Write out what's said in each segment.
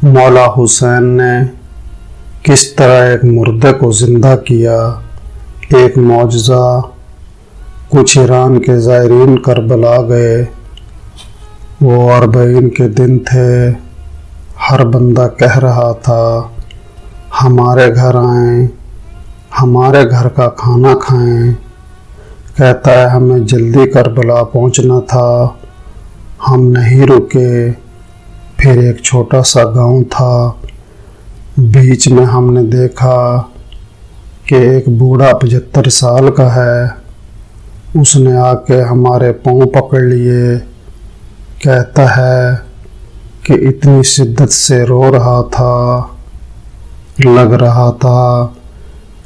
مولا حسین نے کس طرح ایک مردے کو زندہ کیا، ایک معجزہ۔ کچھ ایران کے زائرین کربلا گئے، وہ 40 کے دن تھے۔ ہر بندہ کہہ رہا تھا ہمارے گھر آئیں، ہمارے گھر کا کھانا کھائیں۔ کہتا ہے ہمیں جلدی کربلا پہنچنا تھا، ہم نہیں رکے۔ پھر ایک چھوٹا سا گاؤں تھا، بیچ میں ہم نے دیکھا کہ ایک بوڑھا 75 سال کا ہے۔ اس نے آ کے ہمارے پاؤں پکڑ لیے۔ کہتا ہے کہ اتنی شدت سے رو رہا تھا، لگ رہا تھا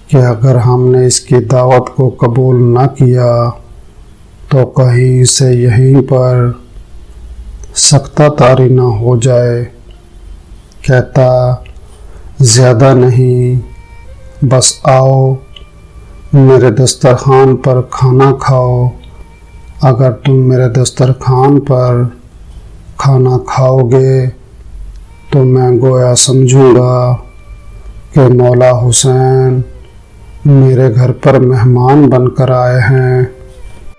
کہ اگر ہم نے اس کی دعوت کو قبول نہ کیا تو کہیں سے یہیں پر سکتہ طاری نہ ہو جائے۔ کہتا زیادہ نہیں، بس آؤ میرے دسترخوان پر کھانا کھاؤ۔ اگر تم میرے دسترخوان پر کھانا کھاؤ گے تو میں گویا سمجھوں گا کہ مولا حسین میرے گھر پر مہمان بن کر آئے ہیں۔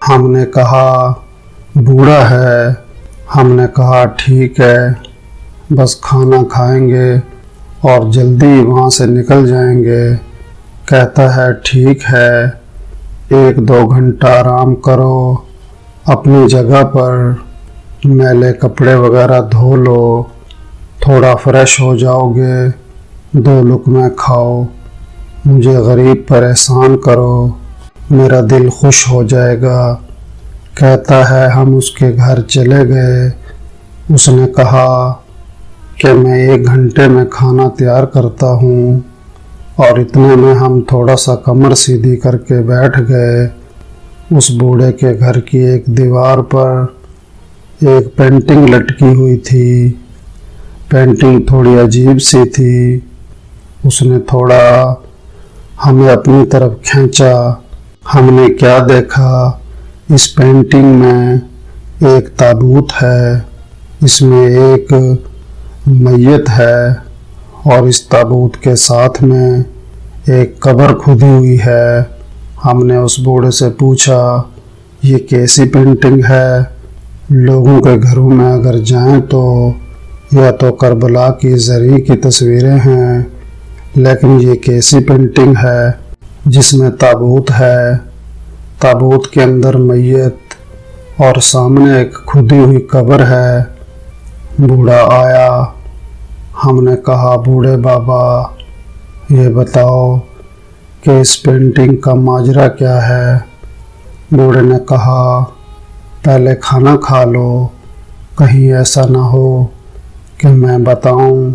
ہم نے کہا بوڑھا ہے، ہم نے کہا ٹھیک ہے، بس کھانا کھائیں گے اور جلدی وہاں سے نکل جائیں گے۔ کہتا ہے ٹھیک ہے، 1-2 گھنٹہ آرام کرو اپنی جگہ پر، میلے کپڑے وغیرہ دھو لو، تھوڑا فریش ہو جاؤ گے، 2 لقمے کھاؤ، مجھے غریب پر احسان کرو، میرا دل خوش ہو جائے گا۔ کہتا ہے ہم اس کے گھر چلے گئے۔ اس نے کہا کہ میں 1 گھنٹے میں کھانا تیار کرتا ہوں، اور اتنے میں ہم تھوڑا سا کمر سیدھی کر کے بیٹھ گئے۔ اس بوڑھے کے گھر کی ایک دیوار پر ایک پینٹنگ لٹکی ہوئی تھی۔ پینٹنگ تھوڑی عجیب سی تھی۔ اس نے تھوڑا ہمیں اپنی طرف کھینچا۔ ہم نے کیا دیکھا، اس پینٹنگ میں ایک تابوت ہے، اس میں ایک میت ہے، اور اس تابوت کے ساتھ میں ایک قبر کھودی ہوئی ہے۔ ہم نے اس بوڑھے سے پوچھا یہ کیسی پینٹنگ ہے؟ لوگوں کے گھروں میں اگر جائیں تو یا تو کربلا کی زرعی کی تصویریں ہیں، لیکن یہ کیسی پینٹنگ ہے جس میں تابوت ہے، تابوت کے اندر میت اور سامنے ایک کھودی ہوئی قبر ہے۔ بوڑھا آیا۔ ہم نے کہا بوڑھے بابا یہ بتاؤ کہ اس پینٹنگ کا ماجرا کیا ہے؟ بوڑھے نے کہا پہلے کھانا کھا لو، کہیں ایسا نہ ہو کہ میں بتاؤں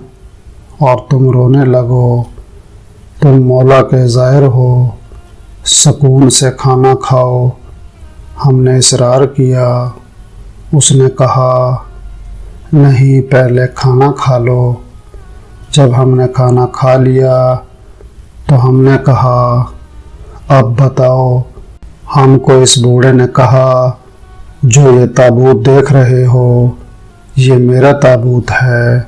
اور تم رونے لگو۔ تم مولا کے زائر ہو، سکون سے کھانا کھاؤ۔ ہم نے اصرار کیا۔ اس نے کہا نہیں، پہلے کھانا کھا لو۔ جب ہم نے کھانا کھا لیا تو ہم نے کہا اب بتاؤ۔ ہم کو اس بوڑھے نے کہا جو یہ تابوت دیکھ رہے ہو یہ میرا تابوت ہے،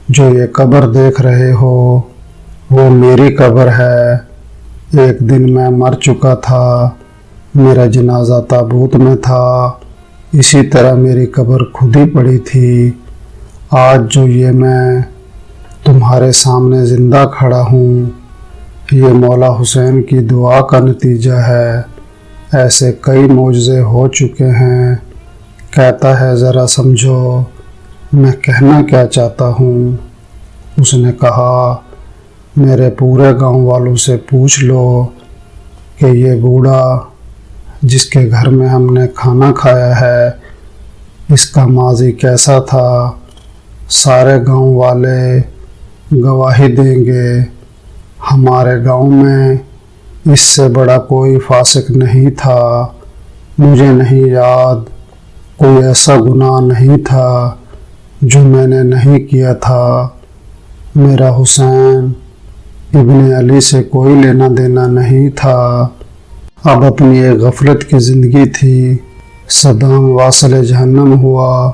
جو یہ قبر دیکھ رہے ہو وہ میری قبر ہے۔ ایک دن میں مر چکا تھا، میرا جنازہ تابوت میں تھا، اسی طرح میری قبر کھودی پڑی تھی۔ آج جو یہ میں تمہارے سامنے زندہ کھڑا ہوں، یہ مولا حسین کی دعا کا نتیجہ ہے۔ ایسے کئی معجزے ہو چکے ہیں۔ کہتا ہے ذرا سمجھو میں کہنا کیا چاہتا ہوں۔ اس نے کہا میرے پورے گاؤں والوں سے پوچھ لو کہ یہ بوڑھا جس کے گھر میں ہم نے کھانا کھایا ہے اس کا ماضی کیسا تھا۔ سارے گاؤں والے گواہی دیں گے۔ ہمارے گاؤں میں اس سے بڑا کوئی فاسق نہیں تھا۔ مجھے نہیں یاد کوئی ایسا گناہ نہیں تھا جو میں نے نہیں کیا تھا۔ میرا حسین ابن علی سے کوئی لینا دینا نہیں تھا۔ اب اپنی ایک غفلت کی زندگی تھی۔ صدام واصل جہنم ہوا،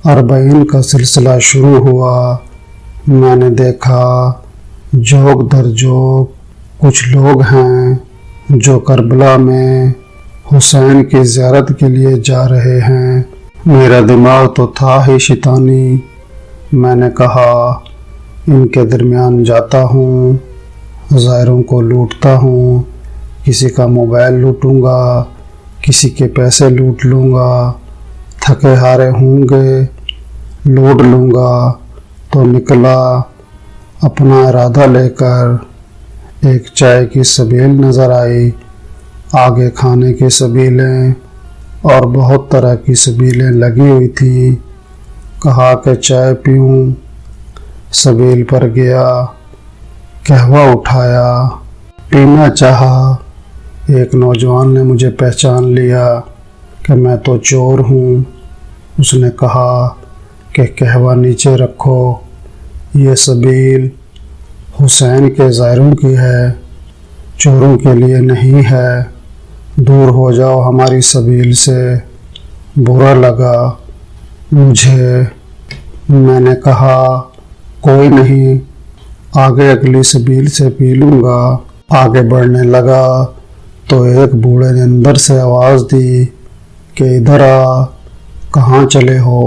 40 کا سلسلہ شروع ہوا۔ میں نے دیکھا جوگ در جوگ کچھ لوگ ہیں جو کربلا میں حسین کی زیارت کے لیے جا رہے ہیں۔ میرا دماغ تو تھا ہی شیطانی۔ میں نے کہا ان کے درمیان جاتا ہوں، زائروں کو لوٹتا ہوں، کسی کا موبائل لوٹوں گا، کسی کے پیسے لوٹ لوں گا، تھکے ہارے ہوں گے لوٹ لوں گا۔ تو نکلا اپنا ارادہ لے کر۔ ایک چائے کی سبیل نظر آئی، آگے کھانے کی سبیلیں اور بہت طرح کی سبیلیں لگی ہوئی تھی۔ کہا کہ چائے پیوں، سبیل پر گیا، قہوہ اٹھایا، پینا چاہا۔ ایک نوجوان نے مجھے پہچان لیا کہ میں تو چور ہوں۔ اس نے کہا کہ قہوہ نیچے رکھو، یہ سبیل حسین کے زائروں کی ہے، چوروں کے لیے نہیں ہے، دور ہو جاؤ ہماری سبیل سے۔ برا لگا مجھے۔ میں نے کہا کوئی نہیں، آگے اگلی سبیل سے پی لوں گا۔ آگے بڑھنے لگا تو ایک بوڑھے نے اندر سے آواز دی کہ ادھر آ، کہاں چلے ہو؟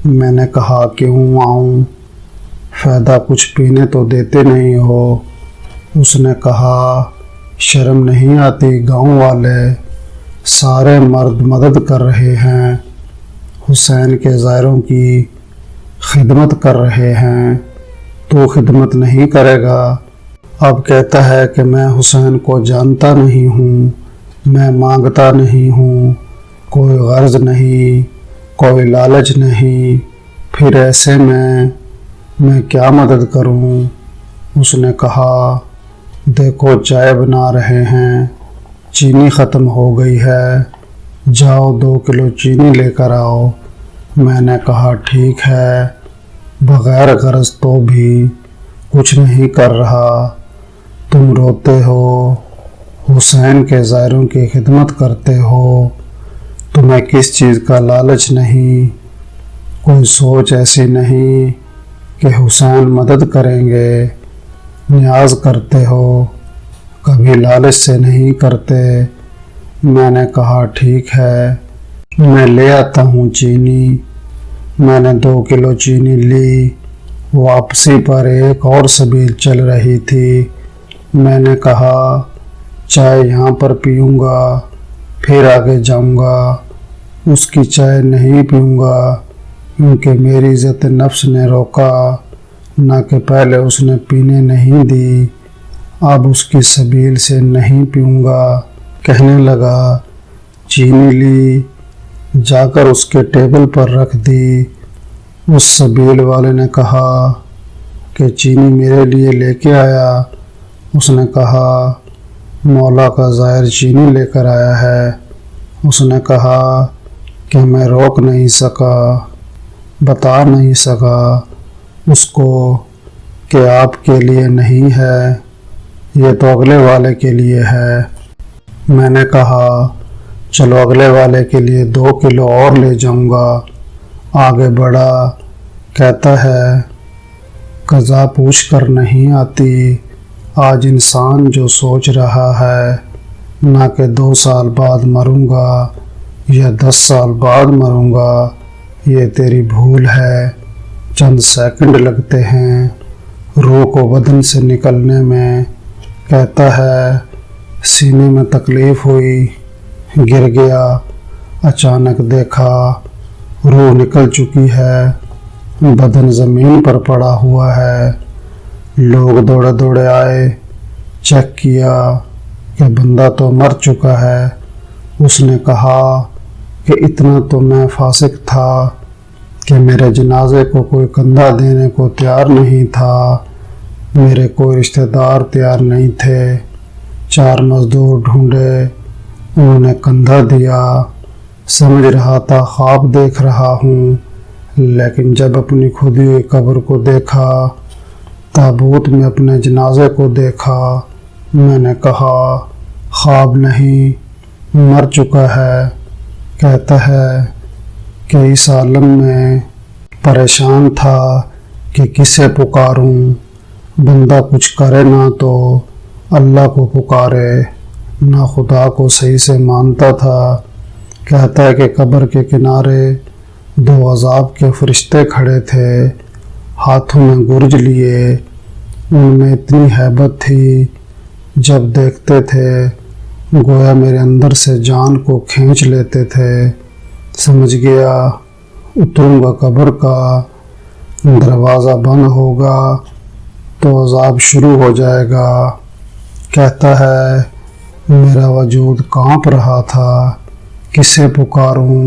میں نے کہا کیوں آؤں؟ فائدہ کچھ پینے تو دیتے نہیں ہو۔ اس نے کہا شرم نہیں آتی؟ گاؤں والے سارے مرد مدد کر رہے ہیں، حسین کے زائروں کی خدمت کر رہے ہیں، تو خدمت نہیں کرے گا؟ اب کہتا ہے کہ میں حسین کو جانتا نہیں ہوں، میں مانگتا نہیں ہوں، کوئی غرض نہیں، کوئی لالچ نہیں، پھر ایسے میں کیا مدد کروں؟ اس نے کہا دیکھو چائے بنا رہے ہیں، چینی ختم ہو گئی ہے، جاؤ 2 کلو چینی لے کر آؤ۔ میں نے کہا ٹھیک ہے، بغیر غرض تو بھی کچھ نہیں کر رہا، تم روتے ہو، حسین کے زائروں کی خدمت کرتے ہو، تمہیں کس چیز کا لالچ نہیں، کوئی سوچ ایسی نہیں کہ حسین مدد کریں گے، نیاز کرتے ہو، کبھی لالچ سے نہیں کرتے۔ میں نے کہا ٹھیک ہے، میں لے آتا ہوں چینی۔ میں نے 2 کلو چینی لی۔ واپسی پر ایک اور سبیل چل رہی تھی۔ میں نے کہا چائے یہاں پر پیوں گا، پھر آگے جاؤں گا، اس کی چائے نہیں پیوں گا، کیونکہ میری عزت نفس نے روکا، نہ کہ پہلے اس نے پینے نہیں دی، اب اس کی سبیل سے نہیں پیوں گا۔ کہنے لگا چینی لی، جا کر اس کے ٹیبل پر رکھ دی۔ اس سبیل والے نے کہا کہ چینی میرے لیے لے کے آیا۔ اس نے کہا مولا کا زائر چینی لے کر آیا ہے۔ اس نے کہا کہ میں روک نہیں سکا، بتا نہیں سکا اس کو کہ آپ کے لیے نہیں ہے، یہ تو اگلے والے کے لیے ہے۔ میں نے کہا چلو اگلے والے کے لیے 2 کلو اور لے جاؤں گا۔ آگے بڑھا، کہتا ہے قضا پوچھ کر نہیں آتی، آج انسان جو سوچ رہا ہے نہ کہ 2 سال بعد مروں گا یا 10 سال بعد مروں گا، یہ تیری بھول ہے۔ چند سیکنڈ لگتے ہیں روح کو بدن سے نکلنے میں۔ کہتا ہے سینے میں تکلیف ہوئی، گر گیا، اچانک دیکھا روح نکل چکی ہے، بدن زمین پر پڑا ہوا ہے۔ لوگ دوڑے دوڑے آئے، چیک کیا کہ بندہ تو مر چکا ہے۔ اس نے کہا کہ اتنا تو میں فاسق تھا کہ میرے جنازے کو کوئی کندھا دینے کو تیار نہیں تھا، میرے کوئی رشتہ دار تیار نہیں تھے۔ 4 مزدور ڈھونڈے، انہوں نے کندھا دیا۔ سمجھ رہا تھا خواب دیکھ رہا ہوں، لیکن جب اپنی کھودی ہوئی قبر کو دیکھا، تابوت میں اپنے جنازے کو دیکھا، میں نے کہا خواب نہیں، مر چکا ہے۔ کہتا ہے کہ اس عالم میں پریشان تھا کہ کسے پکاروں، بندہ کچھ کرے نہ تو اللہ کو پکارے، نہ خدا کو صحیح سے مانتا تھا۔ کہتا ہے کہ قبر کے کنارے 2 عذاب کے فرشتے کھڑے تھے، ہاتھوں میں گرج لیے، ان میں اتنی ہیبت تھی، جب دیکھتے تھے گویا میرے اندر سے جان کو کھینچ لیتے تھے۔ سمجھ گیا اتروں گا قبر کا، دروازہ بند ہوگا تو عذاب شروع ہو جائے گا۔ کہتا ہے میرا وجود کانپ رہا تھا، کسے پکاروں،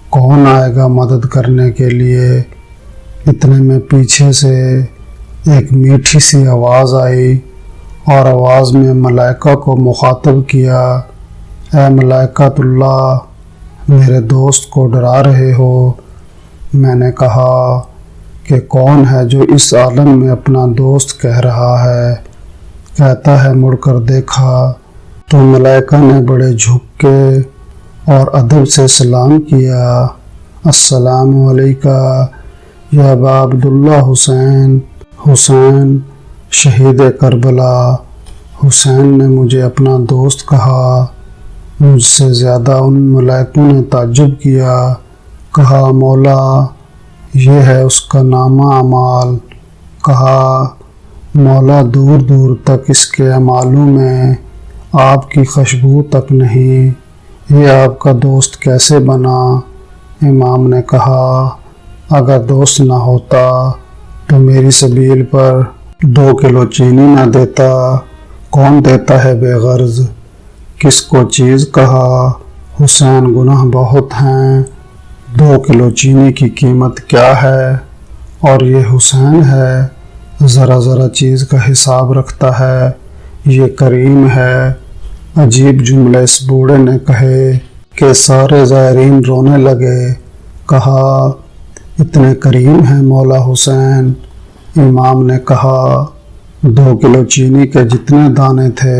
کون آئے گا مدد کرنے کے لیے۔ اتنے میں پیچھے سے ایک میٹھی سی آواز آئی اور آواز میں ملائکہ کو مخاطب کیا، اے ملائکۃ اللہ، میرے دوست کو ڈرا رہے ہو؟ میں نے کہا کہ کون ہے جو اس عالم میں اپنا دوست کہہ رہا ہے؟ کہتا ہے مڑ کر دیکھا تو ملائکہ نے بڑے جھک کے اور ادب سے سلام کیا، السلام علیکہ یا ابا عبداللہ حسین، حسین شہید کربلا۔ حسین نے مجھے اپنا دوست کہا۔ مجھ سے زیادہ ان ملائکوں نے تعجب کیا، کہا مولا یہ ہے اس کا نامہ اعمال۔ کہا مولا دور دور تک اس کے اعمالوں میں آپ کی خوشبو تک نہیں، یہ آپ کا دوست کیسے بنا؟ امام نے کہا اگر دوست نہ ہوتا تو میری سبیل پر 2 کلو چینی نہ دیتا۔ کون دیتا ہے بے غرض؟ کس کو چیز کہا؟ حسین گناہ بہت ہیں، 2 کلو چینی کی قیمت کیا ہے؟ اور یہ حسین ہے، ذرا ذرا چیز کا حساب رکھتا ہے، یہ کریم ہے۔ عجیب جملے اس بوڑھے نے کہے کہ سارے زائرین رونے لگے۔ کہا اتنے کریم ہیں مولا حسین؟ امام نے کہا 2 کلو چینی کے جتنے دانے تھے،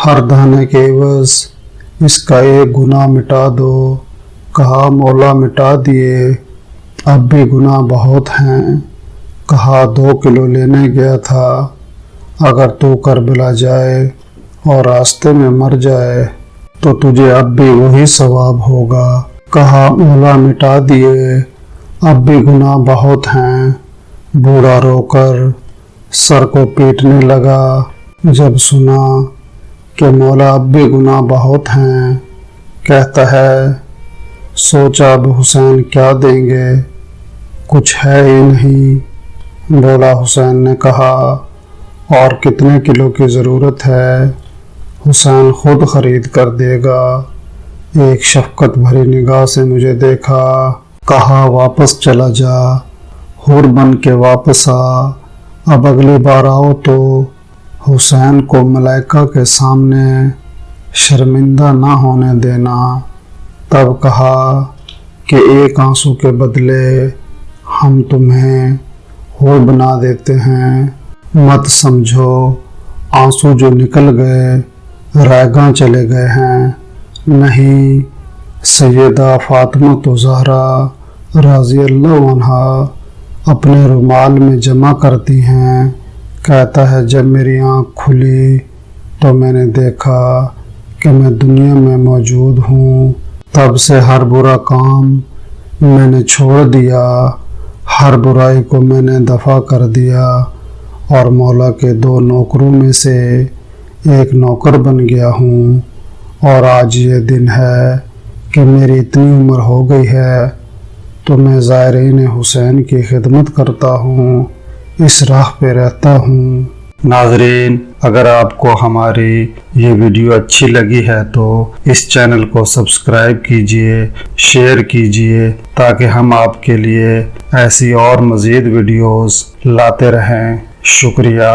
ہر دانے کے عوض اس کا 1 گناہ مٹا دو۔ کہا مولا مٹا دیے، اب بھی گناہ بہت ہیں۔ کہا 2 کلو لینے گیا تھا، اگر تو کربلا جائے اور راستے میں مر جائے تو تجھے اب بھی وہی ثواب ہوگا۔ کہا مولا مٹا دیے، اب بھی گناہ بہت ہیں۔ بوڑھا رو کر سر کو پیٹنے لگا جب سنا کہ مولا اب بھی گناہ بہت ہیں۔ کہتا ہے سوچا اب حسین کیا دیں گے، کچھ ہے ہی نہیں۔ بولا حسین نے کہا اور کتنے کلو کی ضرورت ہے؟ حسین خود خرید کر دے گا۔ ایک شفقت بھری نگاہ سے مجھے دیکھا، کہا واپس چلا جا، حور بن کے واپس آ، اب اگلی بار آؤ تو حسین کو ملائکہ کے سامنے شرمندہ نہ ہونے دینا۔ تب کہا کہ 1 آنسو کے بدلے ہم تمہیں حور بنا دیتے ہیں، مت سمجھو آنسو جو نکل گئے رائگاں چلے گئے ہیں، نہیں، سیدہ فاطمہ زہرا رضی اللہ عنہا اپنے رومال میں جمع کرتی ہیں۔ کہتا ہے جب میری آنکھ کھلی تو میں نے دیکھا کہ میں دنیا میں موجود ہوں، تب سے ہر برا کام میں نے چھوڑ دیا، ہر برائی کو میں نے دفع کر دیا اور مولا کے 2 نوکروں میں سے ایک نوکر بن گیا ہوں۔ اور آج یہ دن ہے کہ میری اتنی عمر ہو گئی ہے تو میں زائرین حسین کی خدمت کرتا ہوں، اس راہ پہ رہتا ہوں۔ ناظرین، اگر آپ کو ہماری یہ ویڈیو اچھی لگی ہے تو اس چینل کو سبسکرائب کیجئے، شیئر کیجئے تاکہ ہم آپ کے لیے ایسی اور مزید ویڈیوز لاتے رہیں۔ شکریہ۔